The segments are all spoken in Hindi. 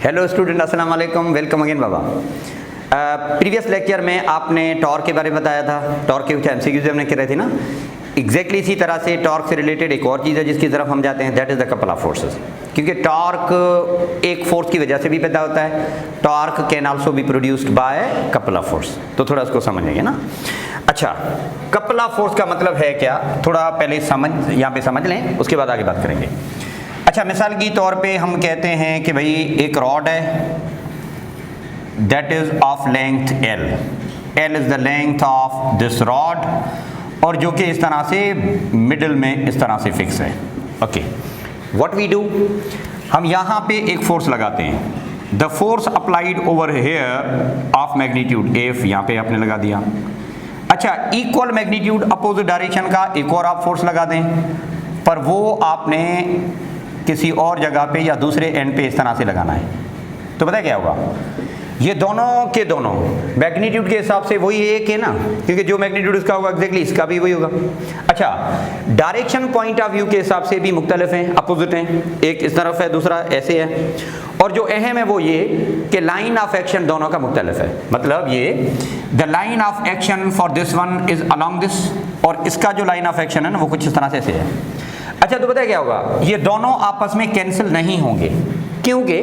हेलो स्टूडेंट, अस्सलाम वालेकुम, वेलकम अगेन बाबा। प्रीवियस लेक्चर में आपने टॉर्क के बारे में बताया था। टॉर्क के कुछ एमसीक्यूज हमने करे थे ना। एग्जैक्टली इसी तरह से टॉर्क से रिलेटेड एक और चीज़ है जिसकी तरफ हम जाते हैं, that is the couple of forces. क्योंकि टॉर्क एक फोर्स की वजह से भी पैदा होता है। Torque can also be produced by couple of force. तो थोड़ा इसको समझेंगे ना। अच्छा, कपल ऑफ फोर्स का मतलब है क्या, थोड़ा पहले यहाँ पे समझ लें, उसके बाद आगे बात करेंगे। अच्छा, मिसाल की तौर पे हम कहते हैं कि भाई एक रॉड है, that is of length L is the length of this rod, और जो कि इस तरह से मिडिल में इस तरह से फिक्स है। ओके, व्हाट वी डू, हम यहाँ पे एक फोर्स लगाते हैं। The force applied over here of magnitude F, यहाँ पे आपने लगा दिया। अच्छा, इक्वल मैग्नीट्यूड अपोजिट डायरेक्शन का एक और आप फोर्स लगा दें, पर वो आपने किसी और जगह पे या दूसरे एंड पे इस तरह से लगाना है। तो पता है क्या होगा, ये दोनों के दोनों मैग्नीट्यूड के हिसाब से वही एक है ना, क्योंकि जो मैग्नीट्यूड इसका होगा एग्जैक्टली इसका भी वही होगा। अच्छा, डायरेक्शन पॉइंट ऑफ व्यू के हिसाब से भी मुख्तलिफ हैं, अपोजिट हैं, एक इस तरफ है दूसरा ऐसे है। और जो अहम है वो ये कि लाइन ऑफ एक्शन दोनों का मुख्तलिफ है। मतलब ये the line of action for this one is along this, और इसका जो लाइन ऑफ एक्शन है ना वो कुछ इस तरह से ऐसे है। अच्छा, तो पता है क्या होगा, ये दोनों आपस में कैंसिल नहीं होंगे, क्योंकि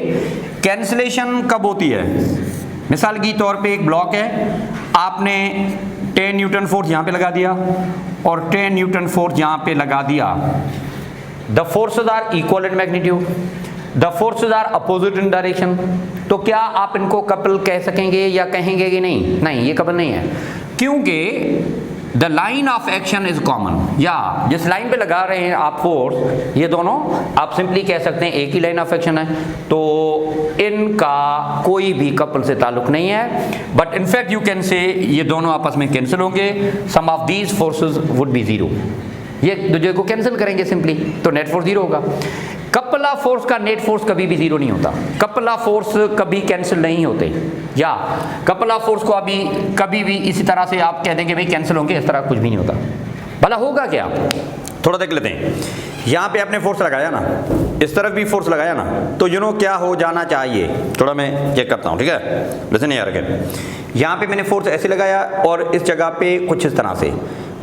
कैंसिलेशन कब होती है। मिसाल की तौर पे एक ब्लॉक है, आपने 10 न्यूटन फोर्स यहाँ पे लगा दिया और 10 न्यूटन फोर्स यहाँ पे लगा दिया। The forces are equal in magnitude, the forces are opposite in direction. तो क्या आप इनको कपल कह सकेंगे या कहेंगे कि नहीं? नहीं, ये कपल नहीं है, क्योंकि the line of action is common. या जिस लाइन पे लगा रहे हैं आप फोर्स, ये दोनों आप सिंपली कह सकते हैं एक ही लाइन ऑफ एक्शन है, तो इनका कोई भी कपल से ताल्लुक नहीं है। बट इनफैक्ट यू कैन से ये दोनों आपस में कैंसिल होंगे। Sum of these forces would be zero, ये दूसरे को कैंसिल करेंगे सिंपली, तो नेट फोर्स जीरो होगा। कपल ऑफ फोर्स का नेट फोर्स कभी भी जीरो नहीं होता। कपल ऑफ फोर्स कभी कैंसिल नहीं होते, या कपल ऑफ फोर्स को अभी कभी भी इसी तरह से आप कह देंगे भाई कैंसिल होंगे, इस तरह कुछ भी नहीं होता। भला होगा क्या, थोड़ा देख लेते हैं। यहाँ पे आपने फोर्स लगाया ना, इस तरफ भी फोर्स लगाया ना, तो यू नो क्या हो जाना चाहिए। थोड़ा मैं चेक करता हूँ, ठीक है, लिसन यार। यहाँ पे मैंने फोर्स ऐसे लगाया और इस जगह पे कुछ इस तरह से।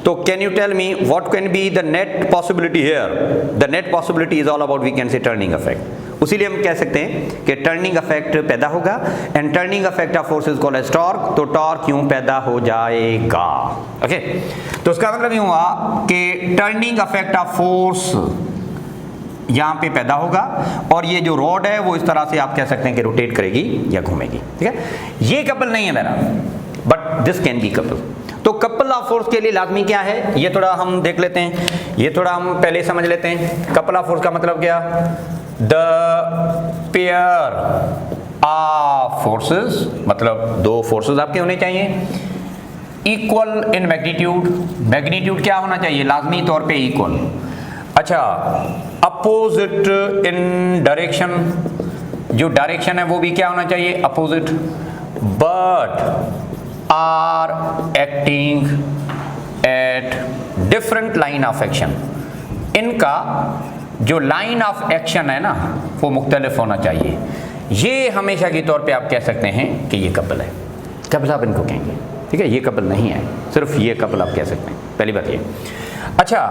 तो can you tell me what can be the net possibility here? The net possibility is all about, we can say turning effect. उसीलिए हम कह सकते हैं कि टर्निंग इफेक्ट पैदा होगा, and turning effect of force is called as torque. तो टॉर्क क्यों पैदा हो जाएगा? ओके, तो उसका मतलब ये हुआ कि टर्निंग इफेक्ट ऑफ फोर्स यहाँ पे पैदा होगा, और ये जो रॉड है वो इस तरह से आप कह सकते हैं कि रोटेट करेगी या घूमेगी। ठीक है, ये कपल नहीं है मेरा, but this can be couple. तो कपल ऑफ फोर्स के लिए लाजमी क्या है, ये थोड़ा हम देख लेते हैं, ये थोड़ा हम पहले समझ लेते हैं। कपल ऑफ फोर्स का मतलब क्या, द पेयर ऑफ फोर्सेस, मतलब दो फोर्सेस आपके होने चाहिए, इक्वल इन मैग्नीट्यूड। मैग्नीट्यूड क्या होना चाहिए, लाजमी तौर पे इक्वल। अच्छा, अपोजिट इन डायरेक्शन, जो डायरेक्शन है वो भी क्या होना चाहिए, opposite. But are acting at different line of action, इनका जो लाइन ऑफ एक्शन है ना वो मुख्तलिफ होना चाहिए। ये हमेशा के तौर पे आप कह सकते हैं कि ये कपल है। कपल आप इनको कहेंगे, ठीक है, ये कपल नहीं है, सिर्फ ये कपल आप कह सकते हैं, पहली बात ये। अच्छा,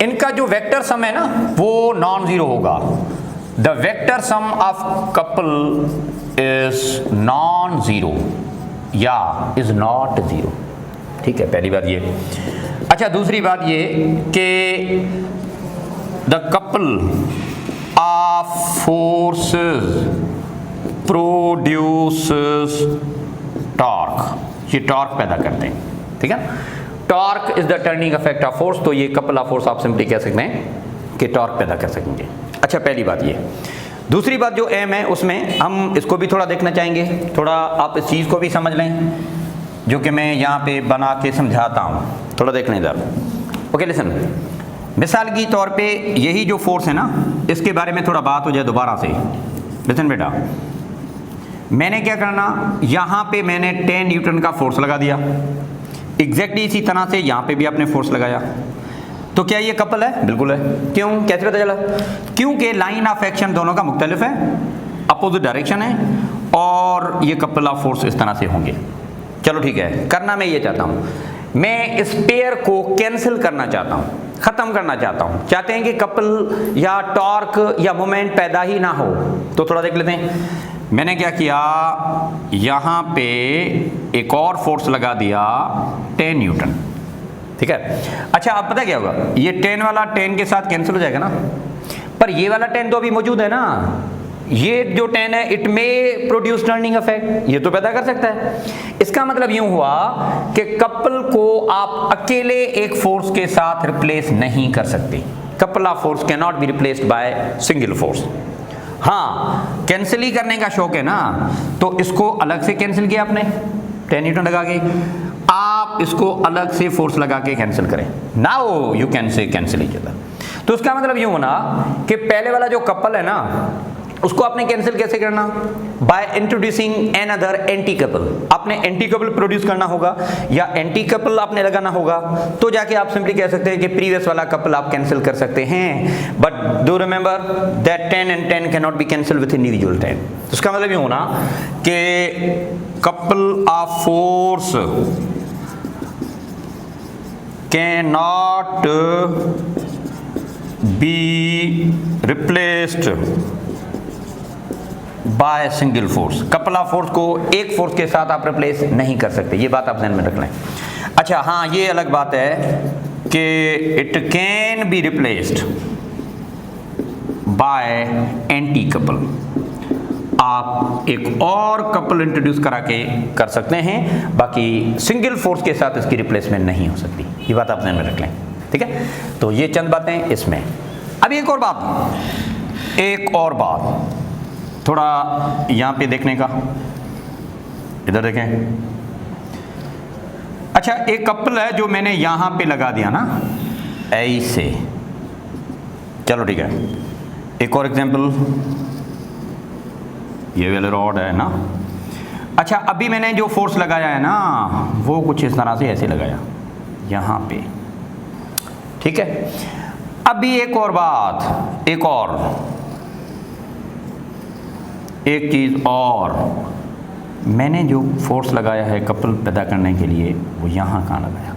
इनका जो वेक्टर सम है ना वो नॉन जीरो होगा। The vector sum of couple is non zero या इज नॉट जीरो, ठीक है, पहली बात ये। अच्छा, दूसरी बात ये कि the couple of forces produces torque, ये टॉर्क पैदा करते हैं, ठीक है। Torque is the turning effect of force, तो ये कपल ऑफ फोर्स आप सिंपली कह सकते हैं कि टॉर्क पैदा कर सकेंगे। अच्छा, पहली बात ये। दूसरी बात जो एम है उसमें हम इसको भी थोड़ा देखना चाहेंगे, थोड़ा आप इस चीज़ को भी समझ लें जो कि मैं यहाँ पे बना के समझाता हूँ, थोड़ा देख लें इधर। ओके, लिसन, मिसाल की तौर पे यही जो फोर्स है ना, इसके बारे में थोड़ा बात हो जाए दोबारा से। लिसन बेटा, मैंने क्या करना, यहाँ पे मैंने 10 न्यूटन का फोर्स लगा दिया, एग्जैक्टली इसी तरह से यहाँ पे भी आपने फोर्स लगाया। तो क्या ये कपल है? बिल्कुल है। क्यों? कैसे पता चला? क्योंकि लाइन ऑफ एक्शन दोनों का मुख्तलिफ है, अपोजिट डायरेक्शन है और ये कपल ऑफ फोर्स इस तरह से होंगे। चलो ठीक है, करना मैं ये चाहता हूँ, मैं इस पेयर को कैंसिल करना चाहता हूँ, खत्म करना चाहता हूँ। चाहते हैं कि कपल या टॉर्क या मोमेंट पैदा ही ना हो। तो थोड़ा देख लेते हैं। मैंने क्या किया, यहाँ पे एक और फोर्स लगा दिया 10 न्यूटन, ठीक है। अच्छा अब पता क्या होगा, ये 10 वाला 10 के साथ कैंसिल हो जाएगा ना, पर ये वाला 10 तो अभी मौजूद है ना। ये जो 10 है it may produce turning effect, ये तो पैदा कर सकता है। इसका मतलब यूं हुआ कि कपल को आप अकेले एक फोर्स के साथ रिप्लेस नहीं कर सकते। Couple of force can not be replaced by single force. हाँ, कैंसिल ही करने का शौक है ना, तो इसको अलग से कैंसिल किया आपने 10 न्यूटन लगा के, आप इसको अलग से फोर्स लगा के कैंसिल करें। नाउ यू कैन से कैंसिल ईच अदर। तो उसका मतलब यूं होना कि पहले वाला जो कपल है ना उसको आपने कैंसिल कैसे करना, by introducing N other anti couple. आपने एंटी कपल प्रोड्यूस करना होगा या एंटी कपल आपने लगाना होगा, तो जाके आप सिंपली कह सकते हैं कि प्रीवियस वाला कपल आप कैंसिल कर सकते हैं। But do remember that 10 and 10 can not be cancel with individual 10। उसका मतलब ये होना कि couple of force can not be replaced by single force. Couple of force को एक फोर्स के साथ आप रिप्लेस नहीं कर सकते, ये बात आप ध्यान में रख लें। अच्छा हाँ, ये अलग बात है कि it can be replaced by anti couple. आप एक और कपल इंट्रोड्यूस करा के कर सकते हैं, बाकी सिंगल फोर्स के साथ इसकी रिप्लेसमेंट नहीं हो सकती, ये बात आप ध्यान में रख लें, ठीक है। तो ये चंद बातें इसमें। अब एक और बात थोड़ा यहाँ पे देखने का, इधर देखें। अच्छा एक कपल है जो मैंने यहाँ पे लगा दिया ना ऐसे, चलो ठीक है। एक और एग्जांपल, ये वाला रॉड है ना। अच्छा अभी मैंने जो फोर्स लगाया है ना वो कुछ इस तरह से ऐसे लगाया यहाँ पे, ठीक है। अभी एक और बात, एक चीज़ और, मैंने जो फोर्स लगाया है कपल पैदा करने के लिए वो यहाँ कहाँ लगाया।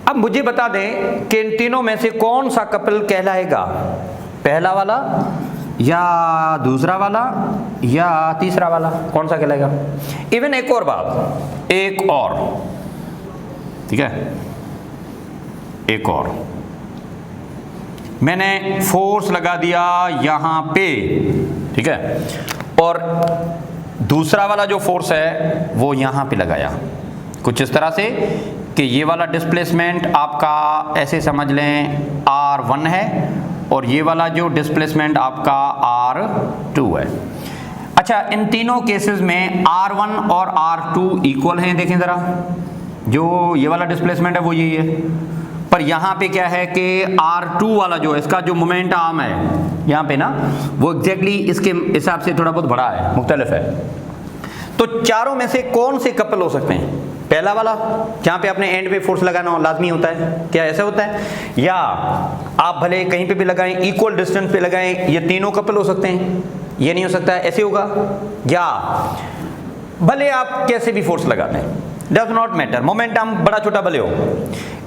अब मुझे बता दें कि इन तीनों में से कौन सा कपल कहलाएगा, पहला वाला या दूसरा वाला या तीसरा वाला, कौन सा कहलाएगा। इवन एक और बात, ठीक है, एक और मैंने फोर्स लगा दिया यहाँ पे, ठीक है, और दूसरा वाला जो फोर्स है वो यहाँ पे लगाया कुछ इस तरह से कि ये वाला डिस्प्लेसमेंट आपका ऐसे समझ लें R1 है और ये वाला जो डिस्प्लेसमेंट आपका R2 है। अच्छा इन तीनों केसेस में R1 और R2 इक्वल हैं, देखें ज़रा, जो ये वाला डिस्प्लेसमेंट है वो यही है, पर यहाँ पे क्या है कि R2 वाला जो है इसका जो मोमेंट आर्म है यहाँ पे ना वो एग्जैक्टली इसके हिसाब से थोड़ा बहुत बड़ा है, मुख्तलिफ है। तो चारों में से कौन से कपल हो सकते हैं, पहला वाला जहाँ पे आपने एंड पे फोर्स लगाना लाजमी होता है, क्या ऐसा होता है, या आप भले कहीं पे भी लगाएं इक्वल डिस्टेंस पे लगाएं, ये तीनों कपल हो सकते हैं, ये नहीं हो सकता है, ऐसे होगा, या भले आप कैसे भी फोर्स लगा दें, डज नॉट मैटर, मोमेंटम बड़ा छोटा भले हो,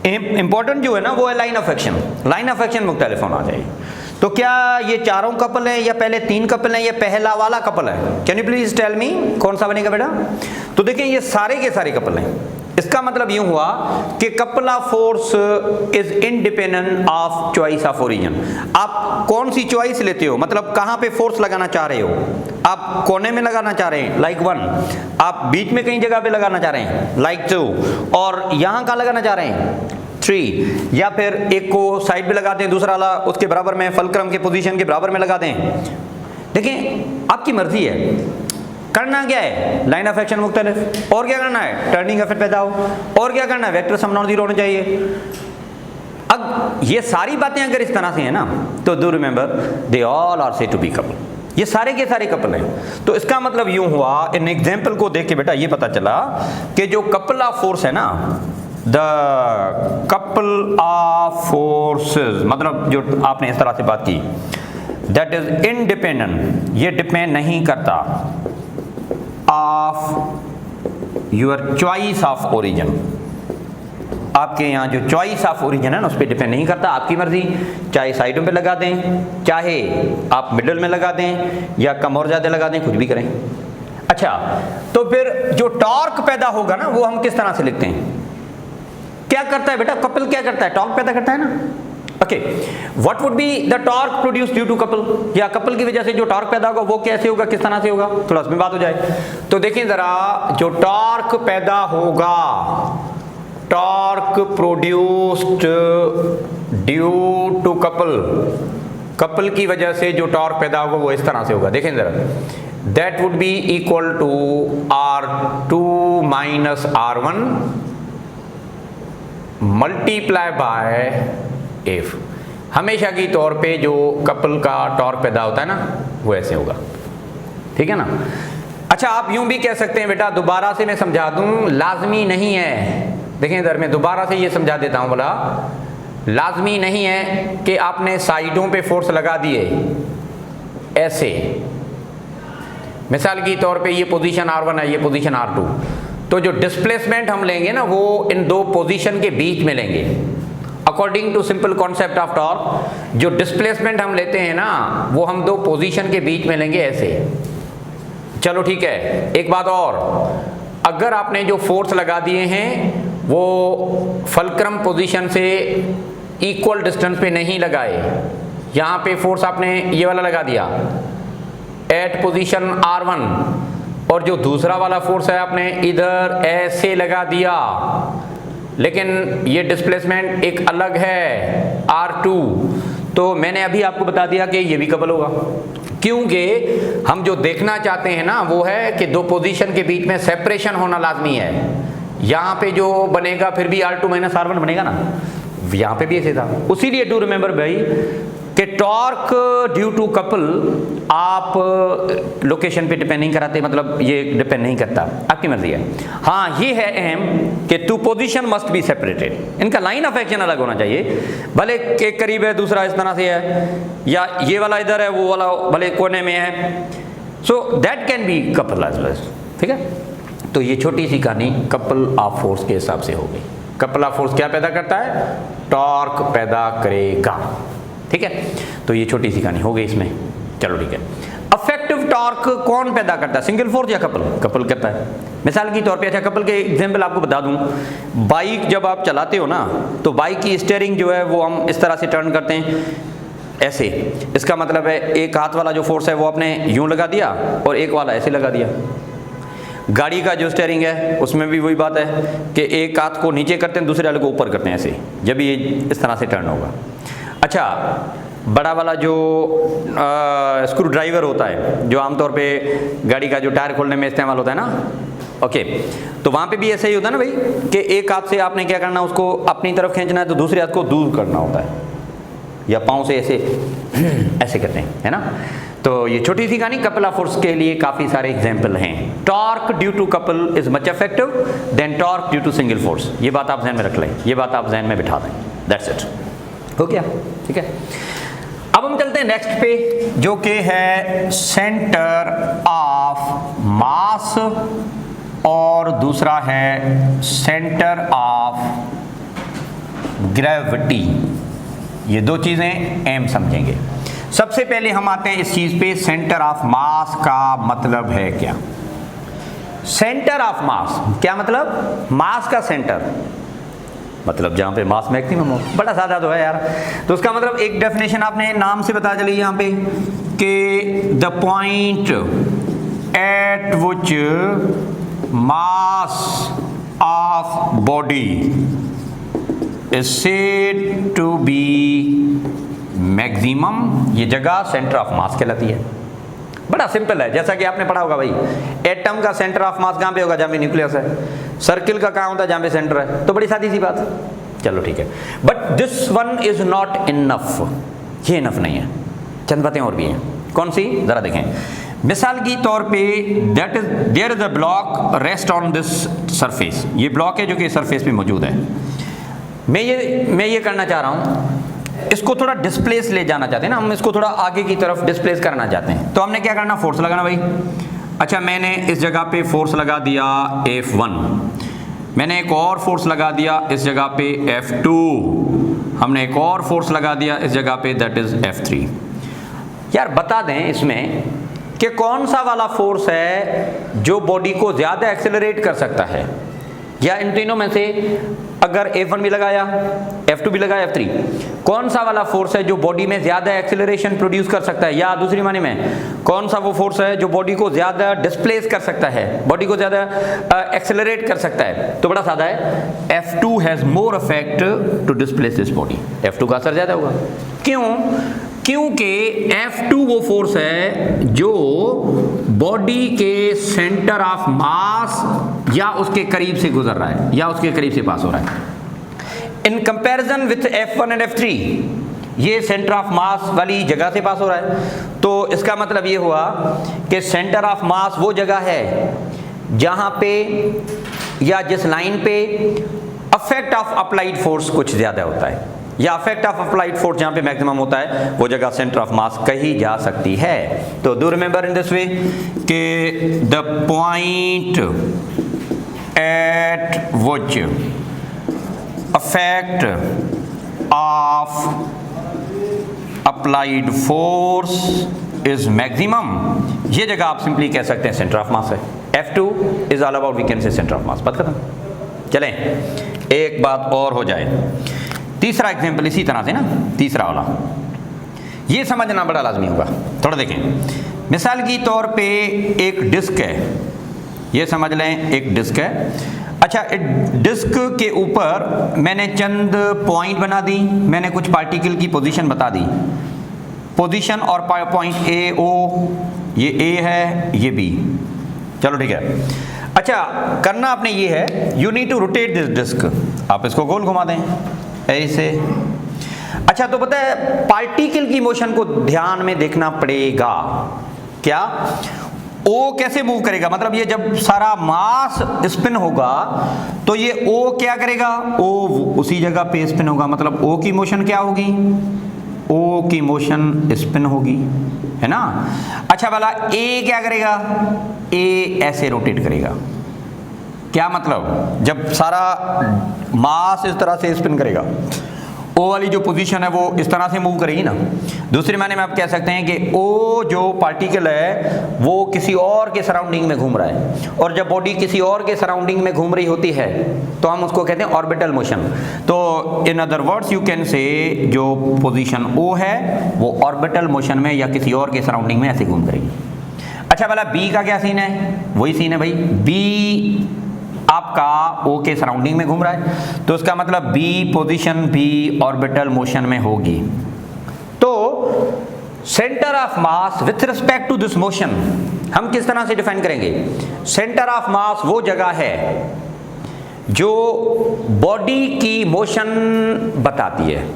इंपॉर्टेंट जो है ना वो है line of action. Line of action मुख्तलिफ होना चाहिए। तो क्या ये चारों कपल है या पहले 3 कपल है या पहला वाला कपल है, can you please tell me कौन सा बनेगा बेटा। तो देखिए ये सारे के सारे कपल हैं। इसका मतलब यूं हुआ कि couple of force is independent of choice of origin. आप कौन सी चॉइस लेते हो, मतलब कहाँ पे फोर्स लगाना चाह रहे हो, आप कोने में लगाना चाह रहे हैं लाइक 1, आप बीच में कहीं जगह पे लगाना चाह रहे हैं लाइक 2, और यहाँ कहाँ लगाना चाह रहे हैं 3, या फिर एक को साइड पे लगा दें, दूसरा वाला उसके बराबर में फलक्रम के पोजीशन के बराबर में लगा दें। देखिए आपकी मर्जी है, करना क्या है, लाइन ऑफ एक्शन मुख्तलिफ, और क्या करना है, टर्निंग इफेक्ट पैदा हो, और क्या करना है, वेक्टर सम नॉट जीरो होने चाहिए। अब ये सारी बातें अगर इस तरह से है ना तो do remember they all are said to be couple, ये सारे के सारे कपल हैं। तो इसका मतलब यूं हुआ, इन एग्जाम्पल को देख के बेटा ये पता चला कि जो कपल ऑफ फोर्स है ना, द कपल ऑफ फोर्सेस, मतलब जो आपने इस तरह से बात की दैट इज इंडिपेंडेंट, ये डिपेंड नहीं करता of your choice of origin. आपके यहाँ जो चॉइस ऑफ ओरिजिन है ना उस पर डिपेंड नहीं करता, आपकी मर्जी, चाहे साइडों पे लगा दें, चाहे आप मिडिल में लगा दें या कम और ज़्यादा लगा दें, कुछ भी करें। अच्छा, तो फिर जो टॉर्क पैदा होगा ना वो हम किस तरह से लिखते हैं? क्या करता है बेटा कपल, क्या करता है? टॉर्क पैदा करता है ना। Okay, what would be the torque produce due to couple, या कपल की वजह से जो टॉर्क पैदा होगा वो कैसे होगा, किस तरह से होगा, थोड़ा उसमें बात हो जाए। तो देखिए जरा, जो टॉर्क पैदा होगा, torque produced due to couple, couple की वजह से जो टॉर्क पैदा होगा वो इस तरह से होगा। देखें जरा, that would be equal to R2 minus R1 multiply by F। हमेशा की तौर पे जो कपल का टॉर्क पैदा होता है ना वो ऐसे होगा, ठीक है ना। अच्छा, आप यूं भी कह सकते हैं बेटा, दोबारा से मैं समझा दूं, लाजमी नहीं है। देखें इधर, मैं दोबारा से ये समझा देता हूं, बोला लाजमी नहीं है कि आपने साइडों पे फोर्स लगा दिए ऐसे। मिसाल की तौर पे ये पोजीशन R1 है, ये पोजीशन R2, तो जो डिस्प्लेसमेंट हम लेंगे ना वो इन दो पोजीशन के बीच में लेंगे। According to simple concept of torque, जो डिस्प्लेसमेंट हम लेते हैं ना वो हम दो पोजीशन के बीच में लेंगे ऐसे। चलो ठीक है, एक बात और, अगर आपने जो फोर्स लगा दिए हैं वो फलक्रम पोजीशन से इक्वल डिस्टेंस पे नहीं लगाए, यहाँ पे फोर्स आपने ये वाला लगा दिया एट पोजीशन R1, और जो दूसरा वाला फोर्स है आपने इधर ऐसे लगा दिया, लेकिन ये डिस्प्लेसमेंट एक अलग है R2, तो मैंने अभी आपको बता दिया कि ये भी कपल होगा, क्योंकि हम जो देखना चाहते हैं ना वो है कि दो पोजीशन के बीच में सेपरेशन होना लाजमी है। यहाँ पे जो बनेगा फिर भी R2 माइनस R1 बनेगा ना, यहाँ पे भी ऐसे था। उसीलिए डू रिमेंबर भाई कि टॉर्क ड्यू टू कपल आप लोकेशन पे डिपेंड नहीं कराते, मतलब ये डिपेंड नहीं करता, आपकी मर्जी है। हाँ, ये है अहम कि two position must be separated, इनका लाइन ऑफ एक्शन अलग होना चाहिए, भले एक करीब है दूसरा इस तरह से है, या ये वाला इधर है वो वाला भले कोने में है, so that can be couple as well, ठीक है। तो ये छोटी सी कहानी कपल ऑफ फोर्स के हिसाब से हो गई। कपल ऑफ फोर्स क्या पैदा करता है? टॉर्क पैदा करेगा, ठीक है। तो ये छोटी सी कहानी हो गई इसमें, चलो ठीक है। अफेक्टिव टॉर्क कौन पैदा करता है, सिंगल फोर्स या कपल? कपल करता है। मिसाल की तौर पे, अच्छा कपल के एग्जांपल आपको बता दूं, बाइक जब आप चलाते हो ना तो बाइक की स्टीयरिंग जो है वो हम इस तरह से टर्न करते हैं ऐसे, इसका मतलब है एक हाथ वाला जो फोर्स है वो आपने यूं लगा दिया और एक वाला ऐसे लगा दिया। गाड़ी का जो स्टीयरिंग है उसमें भी वही बात है कि एक हाथ को नीचे करते हैं, दूसरे वाले को ऊपर करते हैं ऐसे, जब ये इस तरह से टर्न होगा। अच्छा, बड़ा वाला जो स्क्रू ड्राइवर होता है जो आमतौर पे गाड़ी का जो टायर खोलने में इस्तेमाल होता है ना, ओके, तो वहाँ पे भी ऐसा ही होता है ना भाई कि एक हाथ से आपने क्या करना, उसको अपनी तरफ खींचना है तो दूसरे हाथ को दूर करना होता है, या पाँव से ऐसे ऐसे करते हैं, है ना। तो ये छोटी सी कहानी कपल ऑफ फोर्स के लिए काफ़ी सारे एग्जाम्पल हैं। Torque due to couple is much effective than torque due to single force, ये बात आप जहन में रख लें, ये बात आप जहन में बिठा दें, दैट्स इट, हो गया, ठीक है। अब हम चलते हैं नेक्स्ट पे, जो कि है सेंटर ऑफ मास और दूसरा है सेंटर ऑफ ग्रेविटी। ये दो चीज़ें अहम समझेंगे। सबसे पहले हम आते हैं इस चीज़ पे, सेंटर ऑफ मास का मतलब है क्या? सेंटर ऑफ मास क्या मतलब? मास का सेंटर मतलब जहाँ पे मास मैक्सिमम हो, बड़ा सादा तो है यार। तो उसका मतलब एक डेफिनेशन आपने नाम से बता चली यहाँ पे कि the point at which mass of body is said to be maximum, ये जगह सेंटर ऑफ मास कहलाती है। बड़ा सिंपल है, जैसा कि आपने पढ़ा होगा भाई, एटम का सेंटर ऑफ मास कहाँ पे होगा? जहाँ पे न्यूक्लियस है। सर्किल का कहाँ होता है? जहाँ पे सेंटर है। तो बड़ी सादी सी बात है, चलो ठीक है। But this one is not enough, ये इनफ नहीं है, चंद बातें और भी हैं। कौन सी? जरा देखें। मिसाल की तौर पे there is a block rest on this surface, ये ब्लॉक है जो कि सरफेस पे मौजूद है। मैं ये करना चाह रहा हूँ इसको थोड़ा डिस्प्लेस ले जाना चाहते हैं ना, हम इसको थोड़ा आगे की तरफ डिस्प्लेस करना चाहते हैं, तो हमने क्या करना, फोर्स लगाना भाई। अच्छा, मैंने इस जगह पे फोर्स लगा दिया F1, मैंने एक और फोर्स लगा दिया इस जगह पे F2, हमने एक और फोर्स लगा दिया इस जगह पे, दैट इज F3। यार बता दें इसमें कि कौन सा वाला फोर्स है जो बॉडी को ज्यादा एक्सेलरेट कर सकता है, या इन तीनों में से अगर F1 भी लगाया, F2 भी लगाया, F3, कौन सा वाला फोर्स है जो बॉडी में ज्यादा एक्सेलरेशन प्रोड्यूस कर सकता है, या दूसरी माने में कौन सा वो फोर्स है जो बॉडी को ज्यादा डिस्प्लेस कर सकता है, बॉडी को ज्यादा एक्सेलरेट कर सकता है। तो बड़ा सादा है, F2 has more effect to displace this body, F2 का असर ज्यादा होगा। क्यों? क्योंकि F2 वो फोर्स है जो बॉडी के सेंटर ऑफ मास या उसके करीब से गुजर रहा है, या उसके करीब से पास हो रहा है। In comparison with F1 and F3, ये सेंटर ऑफ मास वाली जगह से पास हो रहा है। तो इसका मतलब ये हुआ कि सेंटर ऑफ मास वो जगह है जहां पे या जिस लाइन पे अफेक्ट ऑफ अप्लाइड फोर्स कुछ ज्यादा होता है, या अफेक्ट ऑफ अप्लाइड फोर्स जहां पे मैक्सिमम होता है, वो जगह सेंटर ऑफ मास कही जा सकती है। तो do remember in this way कि the point at which effect of applied force is maximum, ये जगह आप सिंपली कह सकते हैं सेंटर ऑफ मास है। F2 is all about, we can say centre of mass. बात खत्म। चलें एक बात और हो जाए, तीसरा एग्जाम्पल इसी तरह से ना, तीसरा वाला ये समझना बड़ा लाजमी होगा। थोड़ा देखें, मिसाल की तौर पे एक डिस्क है, ये समझ लें एक डिस्क है। अच्छा, एक डिस्क के ऊपर मैंने चंद पॉइंट बना दी, मैंने कुछ पार्टिकल की पोजीशन बता दी, पोजीशन और पॉइंट A O, ये A है ये B, चलो ठीक है। अच्छा, करना आपने ये है, you need to rotate this disc, आप इसको गोल घुमा दें ऐसे। अच्छा, तो पता है पार्टिकल की मोशन को ध्यान में देखना पड़ेगा। क्या O कैसे मूव करेगा, मतलब ये जब सारा मास स्पिन होगा तो ये O क्या करेगा, O उसी जगह पे स्पिन होगा, मतलब O की मोशन क्या होगी, O की मोशन स्पिन होगी, है ना। अच्छा वाला A क्या करेगा, A ऐसे रोटेट करेगा। क्या मतलब, जब सारा मास इस तरह से स्पिन करेगा, O वाली जो पोजीशन है वो इस तरह से मूव करेगी ना। दूसरे मायने में आप कह सकते हैं कि O जो पार्टिकल है वो किसी और के सराउंडिंग में घूम रहा है, और जब बॉडी किसी और के सराउंडिंग में घूम रही होती है तो हम उसको कहते हैं ऑर्बिटल मोशन। तो in other words you can से जो पोजीशन O है वो ऑर्बिटल मोशन में या किसी और के सराउंडिंग में ऐसे घूम करेगी। अच्छा वाला B का क्या सीन है, वही सीन है भाई, B आपका O के सराउंडिंग में घूम रहा है, तो इसका मतलब B position B orbital motion में होगी। तो centre of mass with respect to this motion हम किस तरह से डिफाइन करेंगे, सेंटर ऑफ मास वो जगह है जो बॉडी की मोशन बताती है।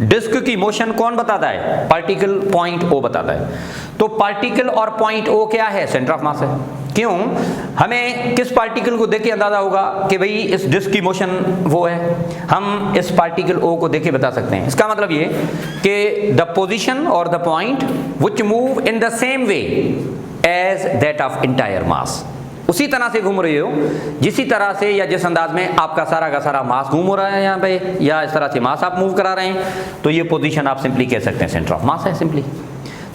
डिस्क की मोशन कौन बताता है, पार्टिकल पॉइंट O बताता है। तो पार्टिकल और पॉइंट O क्या है, सेंटर ऑफ मास है। क्यों, हमें किस पार्टिकल को देख के अंदाजा होगा कि भाई इस डिस्क की मोशन वो है, हम इस पार्टिकल O को देख के बता सकते हैं। इसका मतलब ये कि द पोजीशन और the point which move in the same way as that of entire mass, उसी तरह से घूम रही हो जिसी तरह से या जिस अंदाज में आपका सारा का सारा मास घूम रहा है यहाँ पे, या इस तरह से मास आप मूव करा रहे हैं, तो ये पोजीशन आप सिंपली कह सकते हैं सेंटर ऑफ मास है सिंपली।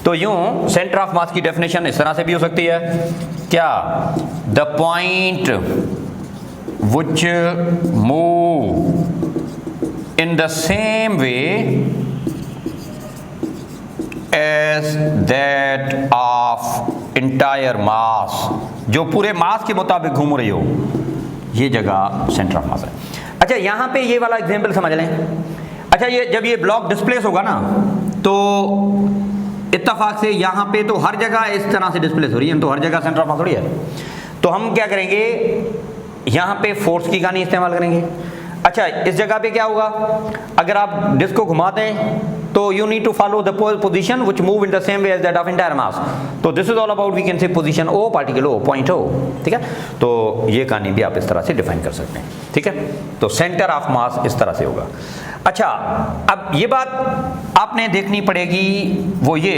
तो यूं सेंटर ऑफ मास की डेफिनेशन इस तरह से भी हो सकती है, क्या, the point which move in the same way as that of entire mass, जो पूरे मास के मुताबिक घूम रही हो, ये जगह सेंटर ऑफ मास है। अच्छा, यहां पे ये वाला एग्जांपल समझ लें। अच्छा, ये जब ये ब्लॉक डिस्प्लेस होगा ना, तो इत्तेफाक से यहाँ पे तो हर जगह इस तरह से डिस्प्लेस हो रही है, तो हर जगह सेंटर ऑफ मास थोड़ी है। तो हम क्या करेंगे, यहाँ पे फोर्स की कहानी इस्तेमाल करेंगे। अच्छा, इस जगह पे क्या होगा, अगर आप डिस्क को घुमाते हैं तो you need to follow the position which move in the same way as that of entire mass. तो this is all about we can say position O particle O point O, ठीक है। तो ये कहानी भी आप इस तरह से डिफाइन कर सकते हैं, ठीक है। तो सेंटर ऑफ मास इस तरह से होगा। अच्छा, अब ये बात आपने देखनी पड़ेगी वो ये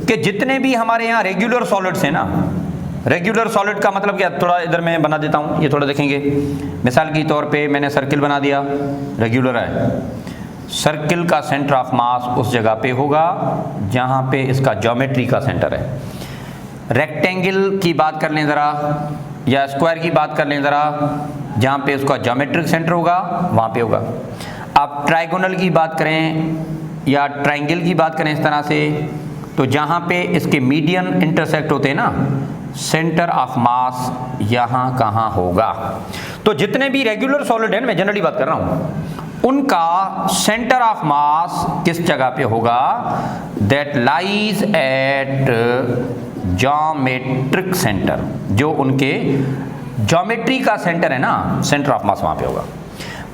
कि जितने भी हमारे यहाँ रेगुलर सॉलिड्स हैं ना, रेगुलर सॉलिड का मतलब क्या, थोड़ा इधर मैं बना देता हूँ, ये थोड़ा देखेंगे। मिसाल के तौर पे मैंने सर्किल बना दिया, रेगुलर है। सर्किल का सेंटर ऑफ मास उस जगह पे होगा जहाँ पे इसका ज्योमेट्री का सेंटर है। रेक्टेंगल की बात कर लें ज़रा, या स्क्वायर की बात कर लें ज़रा, जहाँ पे उसका ज्योमेट्रिक सेंटर होगा वहाँ पे होगा। आप ट्राइगोनल की बात करें या ट्राइंगल की बात करें इस तरह से, तो जहाँ पे इसके मीडियन इंटरसेक्ट होते हैं ना, सेंटर ऑफ मास यहाँ कहाँ होगा। तो जितने भी रेगुलर सॉलिड हैं, मैं जनरली बात कर रहा हूँ, उनका सेंटर ऑफ मास किस जगह पे होगा, that lies at geometric centre. जो उनके ज्योमेट्री का सेंटर है ना, सेंटर ऑफ मास वहाँ पे होगा।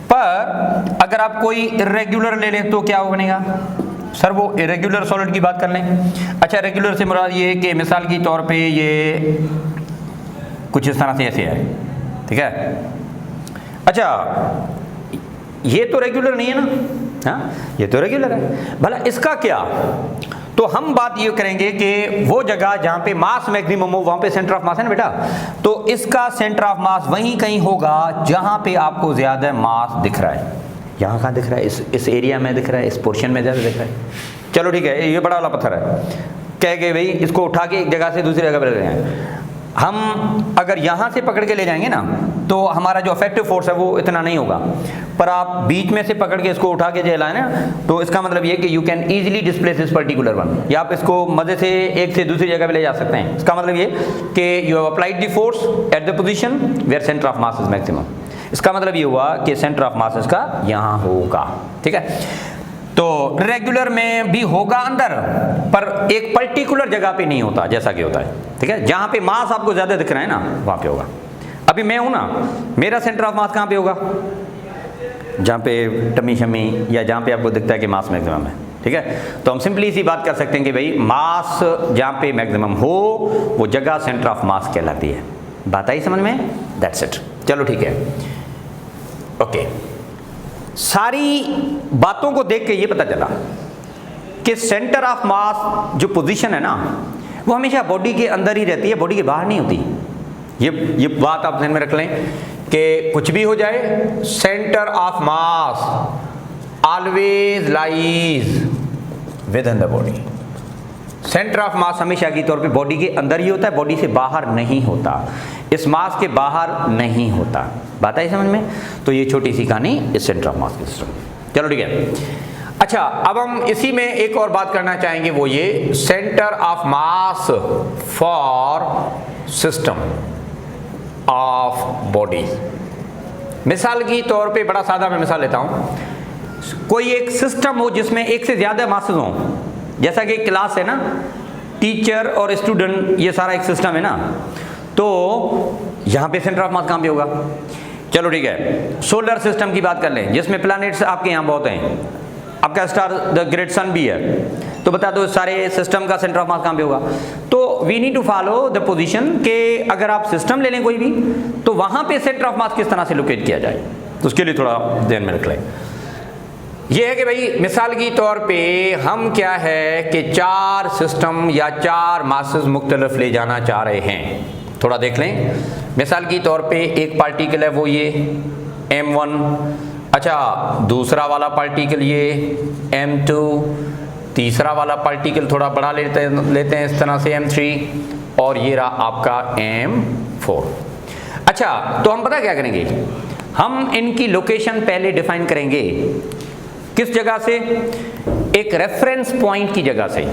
पर अगर आप कोई इरेगुलर ले लें तो क्या बनेगा सर, वो इरेगुलर सॉलिड की बात कर लें। अच्छा, रेगुलर से मुराद ये कि मिसाल की तौर पे ये कुछ इस तरह से ऐसे है, ठीक है। अच्छा, ये तो रेगुलर नहीं है ना, हाँ ये तो रेगुलर है। भला इसका क्या, तो हम बात ये करेंगे कि वो जगह जहाँ पे मास मैक्सिमम हो वहाँ पे सेंटर ऑफ मास है ना बेटा, तो इसका सेंटर ऑफ मास वहीं कहीं होगा जहाँ पे आपको ज़्यादा मास दिख रहा है। यहाँ कहाँ दिख रहा है, इस एरिया में दिख रहा है, इस पोर्शन में ज़्यादा दिख रहा है। चलो ठीक है, ये बड़ा वाला पत्थर है, कह गए भाई इसको उठा के एक जगह से दूसरी जगह पर ले जाएं। हम अगर यहाँ से पकड़ के ले जाएंगे ना, तो हमारा जो इफेक्टिव फोर्स है वो इतना नहीं होगा। पर आप बीच में से पकड़ के इसको उठा के जलाएं ना, तो इसका मतलब ये कि you can easily displace this particular one, या आप इसको मजे से एक से दूसरी जगह पे ले जा सकते हैं। इसका मतलब ये कि you have applied the force at the position where centre of mass is maximum. इसका मतलब ये हुआ कि सेंटर ऑफ मास इसका यहाँ होगा, ठीक है। तो रेगुलर में भी होगा अंदर, पर एक पर्टिकुलर जगह पे नहीं होता जैसा कि होता है, ठीक है। जहाँ पे मास आपको ज़्यादा दिख रहा है ना, वहाँ पे होगा। अभी मैं हूँ ना, मेरा सेंटर ऑफ मास कहाँ पे होगा, जहाँ पे टमी शमी या जहाँ पे आपको दिखता है कि मास मैक्सिमम है, ठीक है। तो हम सिंपली इसी बात कर सकते हैं कि भाई मास जहाँ पे मैक्सिमम हो वो जगह सेंटर ऑफ मास कहलाती है। बात आई समझ में, दैट्स इट। चलो ठीक है, ओके। सारी बातों को देख के ये पता चला कि सेंटर ऑफ मास जो पोजीशन है ना, वो हमेशा बॉडी के अंदर ही रहती है, बॉडी के बाहर नहीं होती। ये बात आप ध्यान में रख लें कि कुछ भी हो जाए, centre of mass always lies with in the body. Centre of मास हमेशा की तौर पे बॉडी के अंदर ही होता है, बॉडी से बाहर नहीं होता, इस मास के बाहर नहीं होता। बात आई समझ में। तो ये छोटी सी कहानी इस सेंटर ऑफ मास की सिस्टम। चलो ठीक है। अच्छा, अब हम इसी में एक और बात करना चाहेंगे, वो ये centre of mass for system of body. मिसाल की तौर पे बड़ा सादा मैं मिसाल लेता हूं, कोई एक सिस्टम हो जिसमें एक से ज्यादा मासेस हों, जैसा कि क्लास है ना, टीचर और स्टूडेंट, ये सारा एक सिस्टम है ना, तो यहां पे सेंटर ऑफ मास कहां पे होगा। चलो ठीक है, सोलर सिस्टम की बात कर लें जिसमें प्लैनेट्स आपके यहाँ बहुत हैं, आपका स्टार द ग्रेट सन भी है, तो बता दो सारे सिस्टम का सेंटर ऑफ मास कहां पे होगा। तो we need to follow the position के अगर आप सिस्टम ले लें कोई भी, तो वहां पे सेंटर ऑफ मास किस तरह से लोकेट किया जाए, तो उसके लिए थोड़ा ध्यान में रख लें। यह है कि भाई मिसाल की तौर पे हम क्या है कि 4 सिस्टम या 4 मासेस मुख्तलिफ ले जाना चाह रहे हैं। थोड़ा देख लें, मिसाल की तौर पे एक पार्टिकल है वो ये m1, अच्छा दूसरा वाला पार्टिकल ये m2, तीसरा वाला पार्टिकल थोड़ा बड़ा लेते हैं इस तरह से m3, और ये रहा आपका m4। अच्छा, तो हम पता क्या करेंगे, हम इनकी लोकेशन पहले डिफाइन करेंगे। किस जगह से, एक रेफरेंस पॉइंट की जगह से।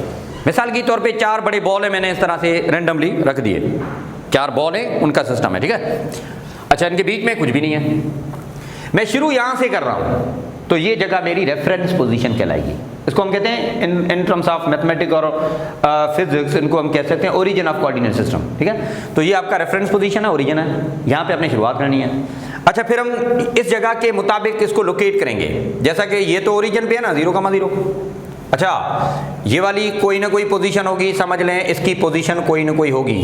मिसाल की तौर पे 4 बड़े बॉल है, मैंने इस तरह से रैंडमली रख दिए, 4 बॉल है, उनका सिस्टम है, ठीक है। अच्छा, इनके बीच में कुछ भी नहीं है, मैं शुरू यहां से कर रहा हूं, तो ये जगह मेरी रेफरेंस पोजीशन कहलाएगी। इसको हम कहते हैं इन टर्म्स ऑफ मैथमेटिक्स और फिजिक्स, इनको हम कह सकते हैं ओरिजिन ऑफ कोऑर्डिनेट सिस्टम, ठीक है। तो ये आपका रेफरेंस पोजीशन है, ओरिजिन है, यहाँ पे आपने शुरुआत करनी है। अच्छा, फिर हम इस जगह के मुताबिक इसको लोकेट करेंगे, जैसा कि ये तो ओरिजिन पे है ना 0,0, अच्छा, ये वाली कोई ना कोई पोजीशन होगी, समझ लें इसकी पोजीशन कोई ना कोई होगी,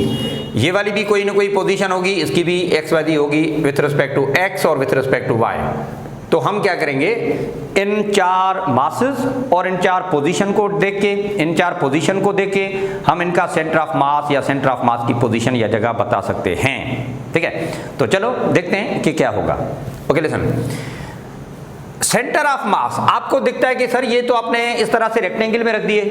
ये वाली भी कोई ना कोई पोजीशन होगी, इसकी भी एक्स वाई होगी विथ रिस्पेक्ट टू एक्स और विथ रिस्पेक्ट टू वाई। तो हम क्या करेंगे, इन चार मासेस और इन चार पोजीशन को देख के हम इनका सेंटर ऑफ मास या सेंटर ऑफ मास की पोजीशन या जगह बता सकते हैं। ठीक है, तो चलो देखते हैं कि क्या होगा। ओके लिसन, सेंटर ऑफ मास आपको दिखता है कि सर ये तो आपने इस तरह से रेक्टेंगल में रख दिए,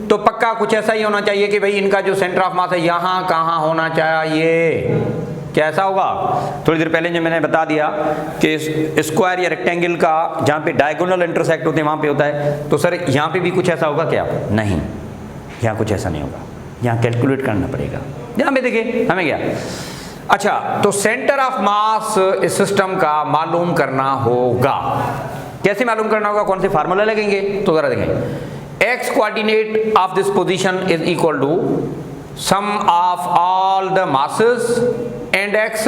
तो पक्का कुछ ऐसा ही होना चाहिए कि भाई इनका जो सेंटर ऑफ मास है यहाँ कहाँ होना चाहिए। कैसा होगा, थोड़ी देर पहले जो मैंने बता दिया कि स्क्वायर या रेक्टेंगल का जहाँ पे डायगोनल इंटरसेक्ट होते हैं वहाँ पे होता है, तो सर यहाँ पे भी कुछ ऐसा होगा क्या? नहीं, यहाँ कुछ ऐसा नहीं होगा, यहाँ कैलकुलेट करना पड़ेगा। यहाँ पे देखिए हमें क्या, अच्छा तो सेंटर ऑफ मास इस सिस्टम का मालूम करना होगा। कैसे मालूम करना होगा, कौन से फार्मूला लगेंगे? तो जरा देखें, X coordinate of this position is equal to sum of all the masses and X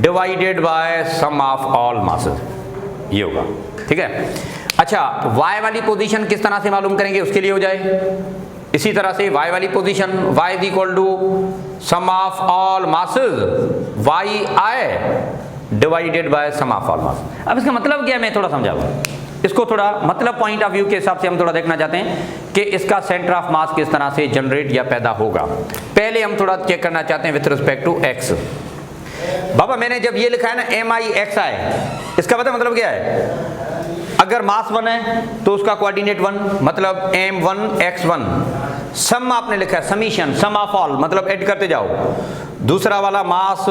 divided by sum of all masses, ये होगा। ठीक है, अच्छा y वाली पोजीशन किस तरह से मालूम करेंगे, उसके लिए हो जाए इसी तरह से y वाली position y is equal to sum of all masses yi divided by sum of all masses. अब इसका मतलब क्या है, मैं थोड़ा समझाऊंगा इसको, थोड़ा मतलब पॉइंट ऑफ व्यू के हिसाब से हम थोड़ा देखना चाहते हैं कि इसका सेंटर ऑफ मास किस तरह से जनरेट या पैदा होगा। पहले हम थोड़ा चेक करना चाहते हैं विथ रिस्पेक्ट टू x। बाबा मैंने जब ये लिखा है ना MIXI, इसका मतलब क्या है, अगर मास 1 है तो उसका कोऑर्डिनेट 1, मतलब M1x1। सम आपने लिखा है समीशन, सम ऑफ ऑल, मतलब ऐड करते जाओ, दूसरा वाला मास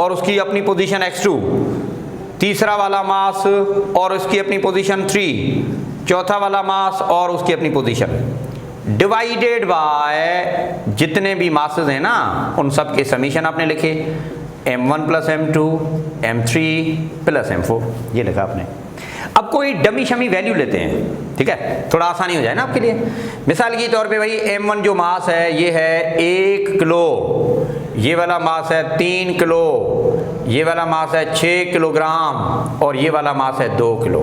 और उसकी अपनी पोजीशन x2, तीसरा वाला मास और उसकी अपनी पोजीशन 3, चौथा वाला मास और उसकी अपनी पोजीशन, डिवाइडेड बाय जितने भी मासेस हैं ना उन सब के समीशन आपने लिखे, M1 plus M2 M3 plus M4, ये लिखा आपने। अब कोई डमी शमी वैल्यू लेते हैं, ठीक है, थोड़ा आसानी हो जाए ना आपके लिए। मिसाल के तौर पे भाई M1 जो मास है ये है 1 किलो, ये वाला मास है 3 किलो, ये वाला मास है 6 किलोग्राम और ये वाला मास है 2 किलो।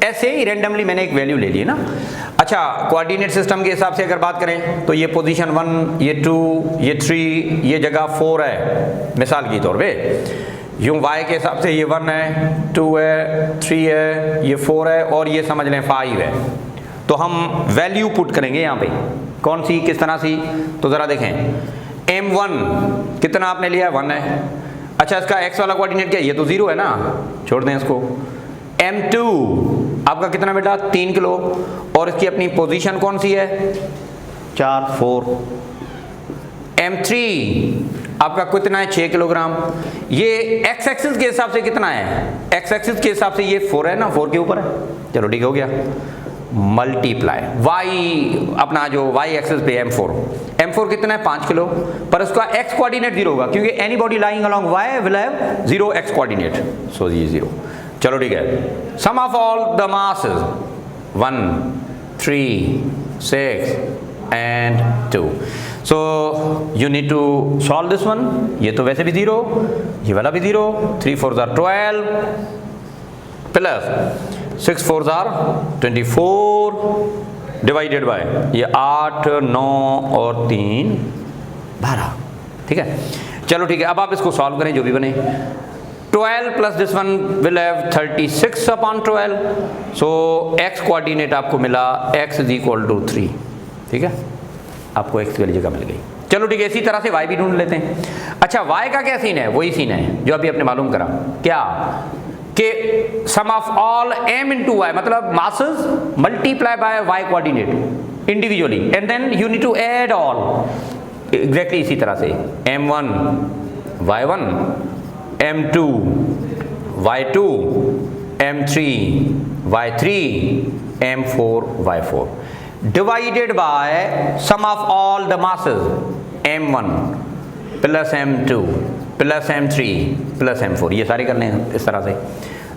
ऐसे ही रैंडमली मैंने एक वैल्यू ले ली ना। अच्छा, कोऑर्डिनेट सिस्टम के हिसाब से अगर बात करें तो ये पोजीशन 1, ये 2, ये 3, ये जगह 4 है मिसाल के तौर पे। यूं y के हिसाब से ये 1 है, 2 है, 3 है, ये 4 है और ये समझ लें 5 है। तो हम वैल्यू पुट करेंगे यहाँ पे, कौन सी किस तरह सी, तो ज़रा देखें M1 कितना आपने लिया, 1 है। अच्छा इसका x वाला कोऑर्डिनेट क्या है, ये तो 0 है ना, छोड़ दें इसको। M2 आपका कितना बेटा, 3 किलो और इसकी अपनी पोजीशन कौन सी है, 4, 4। M3 आपका कितना है, 6 किलोग्राम। ये x एक्सिस के हिसाब से कितना है, x एक्सिस के हिसाब से ये 4 है ना, 4 के ऊपर है। चलो ठीक हो गया, मल्टीप्लाई y अपना जो y एक्सिस पे M4 कितना है, 5 किलो, पर उसका x कोऑर्डिनेट 0 होगा क्योंकि any body lying along y will have 0 x coordinate, so ये 0। चलो ठीक है, sum of all the masses 1, 3, 6 and 2। So you need to solve this one। ये तो वैसे भी 0, ये वाला भी 0, 3 4s are 12 plus 6 4s are 24 divided by ये 8, 9 और 3 12। ठीक है, चलो ठीक है, अब आप इसको सॉल्व करें जो भी बने। 12 plus this one will have 36 upon 12। So x coordinate आपको मिला x इज इक्वल टू 3। ठीक है, आपको x वाली जगह मिल गई। चलो ठीक है, इसी तरह से y भी ढूंढ लेते हैं। अच्छा y का क्या सीन है, वही सीन है जो अभी आपने मालूम करा, क्या कि sum of all m into y, मतलब masses multiply by y coordinate individually and then you need to add all. Exactly इसी तरह से m1 y1, m2 y2, m3 y3, m4 y4 divided by sum of all the masses m1 plus m2 plus m3 plus m4, ये सारे करने हैं इस तरह से।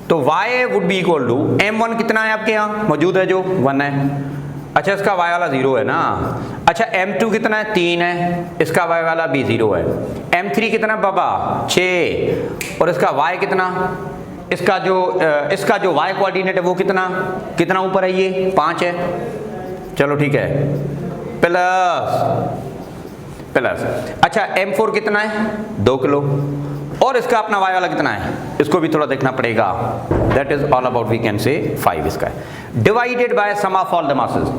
तो y would be equal to m1 कितना है आपके यहाँ मौजूद है जो 1 है। अच्छा इसका y वाला 0 है ना। अच्छा m2 कितना है 3 है, इसका y वाला भी 0 है। m3 कितना बाबा 6 और इसका y कितना, इसका जो y कोऑर्डिनेट है वो कितना ऊपर है, ये 5 है। चलो ठीक है, प्लस अच्छा M4 कितना है 2 किलो, और इसका अपना y वाला कितना है, इसको भी थोड़ा देखना पड़ेगा, that is all about we can say 5 इसका है, divided by sum of all the masses,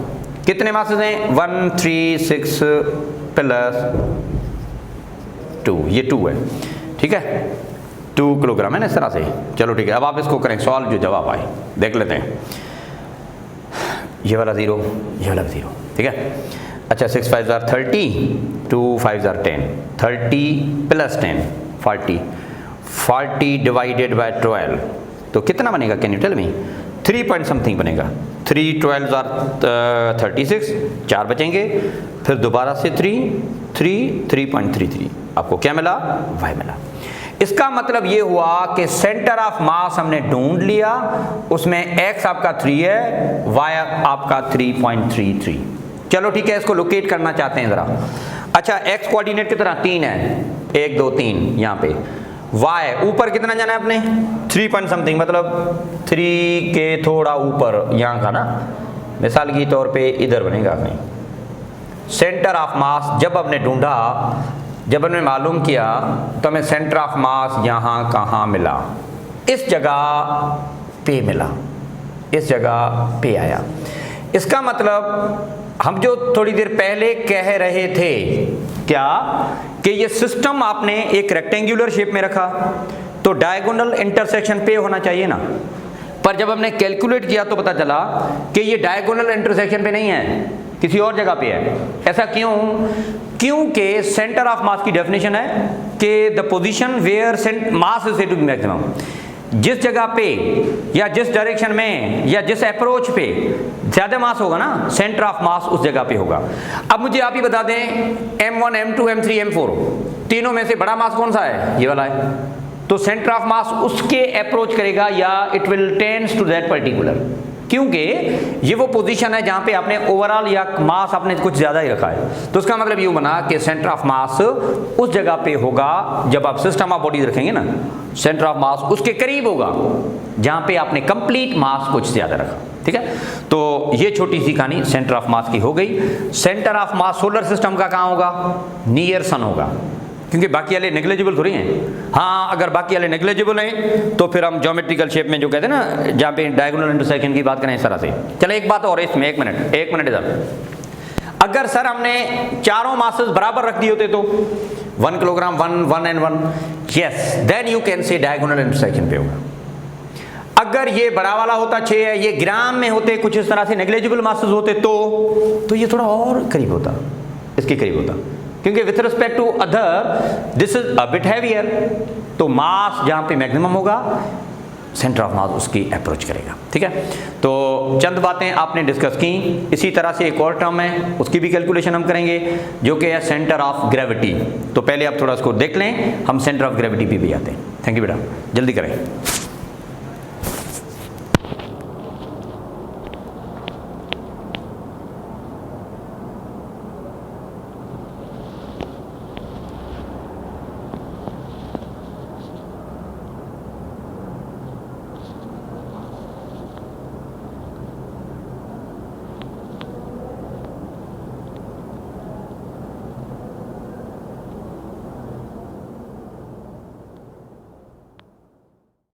कितने मासेस हैं 1 3 6 प्लस 2, ये 2 है, ठीक है 2 किलोग्राम है ना इस तरह से। चलो ठीक है, अब आप इसको करें सॉल्व, जो जवाब आए देख लेते हैं, ये वाला 0, ये वाला 0, ठीक है। अच्छा 6 5 are 30, 2 5 are 10, 30 plus 10 40, 40 divided by 12, तो कितना बनेगा, can you tell me, 3 point something बनेगा, 3 12 are 36, 4 बचेंगे, फिर दोबारा से 3.33, आपको क्या मिला, y मिला। इसका मतलब ये हुआ कि सेंटर ऑफ मास हमने ढूंढ लिया, उसमें x आपका 3 है, y आपका 3.33। चलो ठीक है, इसको लोकेट करना चाहते हैं ज़रा। अच्छा x कोऑर्डिनेट कितना 3 है, 1 2 3 यहाँ पे, y ऊपर कितना जाना है आपने 3 पॉइंट समथिंग, मतलब 3 के थोड़ा ऊपर यहाँ का ना, मिसाल के तौर पे इधर बनेगा कहीं। सेंटर ऑफ मास जब हमने ढूंढा, जब हमने मालूम किया, तो हमें सेंटर ऑफ मास यहाँ कहाँ मिला, इस जगह पे मिला, इस जगह पे आया। इसका मतलब हम जो थोड़ी देर पहले कह रहे थे क्या, कि ये सिस्टम आपने एक रेक्टेंगुलर शेप में रखा तो डायगोनल इंटरसेक्शन पे होना चाहिए ना, पर जब हमने कैलकुलेट किया तो पता चला कि ये डायगोनल इंटरसेक्शन पे नहीं है, किसी और जगह पे है। ऐसा क्यों, क्योंकि सेंटर ऑफ मास की डेफिनेशन है कि the position where mass is said to be maximum, जिस जगह पे या जिस डायरेक्शन में या जिस अप्रोच पे ज्यादा मास होगा ना, सेंटर ऑफ मास उस जगह पे होगा। अब मुझे आप ही बता दें, M1 M2 M3 M4 तीनों में से बड़ा मास कौन सा है, ये वाला है, तो सेंटर ऑफ मास उसके अप्रोच करेगा या it will tends to that particular, क्योंकि ये वो पोजीशन है जहां पे आपने ओवरऑल या मास आपने कुछ ज्यादा ही रखा है। तो उसका मतलब ये बना कि सेंटर ऑफ मास उस जगह पे होगा, जब आप सिस्टम ऑफ बॉडीज रखेंगे ना, सेंटर ऑफ मास उसके करीब होगा जहां पे आपने कंप्लीट मास कुछ ज्यादा रखा, ठीक है। तो ये छोटी सी कहानी सेंटर ऑफ मास की हो गई। Centre of mass solar system का कहां होगा, नियर सन होगा, क्योंकि बाकी वाले नेग्लेजिबल थोड़ी हैं। हाँ, अगर बाकी वाले नेग्लेजिबल हैं तो फिर हम ज्योमेट्रिकल शेप में जो कहते हैं ना, जहाँ पे डायगोनल इंटरसेक्शन की बात करें इस तरह से। चलो एक बात और इसमें, एक मिनट इधर, अगर सर हमने चारों मासेस बराबर रख दिए होते तो 1 kilogram 1 and 1, yes, then you can say diagonal intersection पे होगा। अगर ये बड़ा वाला होता 6 है, ये ग्राम में होते, कुछ इस तरह से नेग्लेजिबल मासेस होते तो ये थोड़ा और करीब होता, इसके करीब होता, क्योंकि with respect to other this is a bit heavier. तो मास जहां पे मैक्सिमम होगा, सेंटर ऑफ मास उसकी अप्रोच करेगा, ठीक है। तो चंद बातें आपने डिस्कस की। इसी तरह से एक और टर्म है, उसकी भी कैलकुलेशन हम करेंगे, जो कि है सेंटर ऑफ ग्रेविटी। तो पहले आप थोड़ा उसको देख लें, हम सेंटर ऑफ ग्रेविटी पे भी आते हैं। थैंक यू बेटा, जल्दी करें।